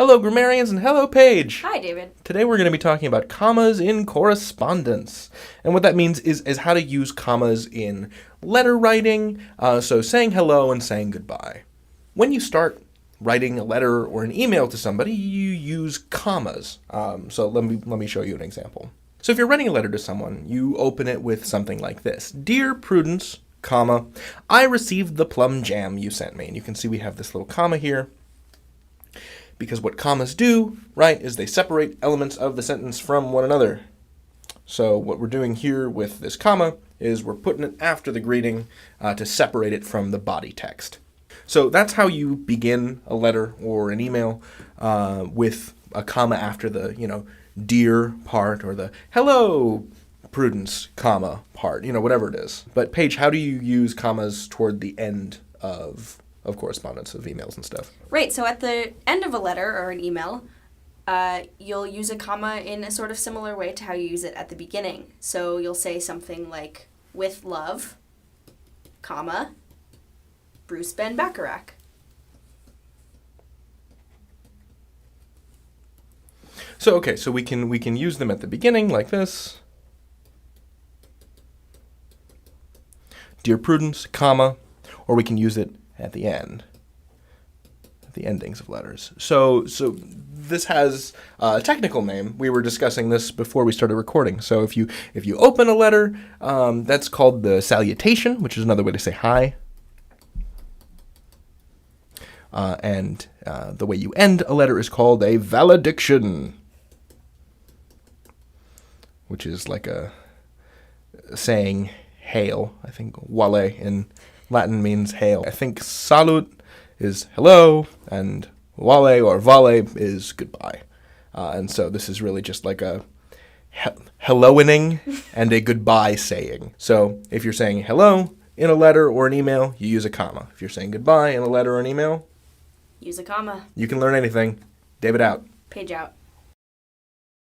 Hello, grammarians, and hello, Paige. Hi, David. Today we're going to be talking about commas in correspondence. And what that means is how to use commas in letter writing, so saying hello and saying goodbye. When you start writing a letter or an email to somebody, you use commas. So let me show you an example. So if you're writing a letter to someone, you open it with something like this. Dear Prudence, comma, I received the plum jam you sent me. And you can see we have this little comma here. Because what commas do, right, is they separate elements of the sentence from one another. So what we're doing here with this comma is we're putting it after the greeting to separate it from the body text. So that's how you begin a letter or an email with a comma after the, dear part or the hello, Prudence, comma part, whatever it is. But Paige, how do you use commas toward the end of correspondence, of emails and stuff? Right, so at the end of a letter or an email, you'll use a comma in a sort of similar way to how you use it at the beginning. So you'll say something like, with love, comma, Bruce Ben Bacharach. So we can use them at the beginning like this. Dear Prudence, comma, or we can use it at the end, at the endings of letters. So this has a technical name. We were discussing this before we started recording. So if you open a letter, that's called the salutation, which is another way to say hi. And the way you end a letter is called a valediction, which is like a saying hail. I think vale in Latin means hail. I think salut is hello, and vale or vale is goodbye. And so this is really just like a helloing and a goodbye saying. So if you're saying hello in a letter or an email, you use a comma. If you're saying goodbye in a letter or an email, Use a comma. you can learn anything. David out. Paige out.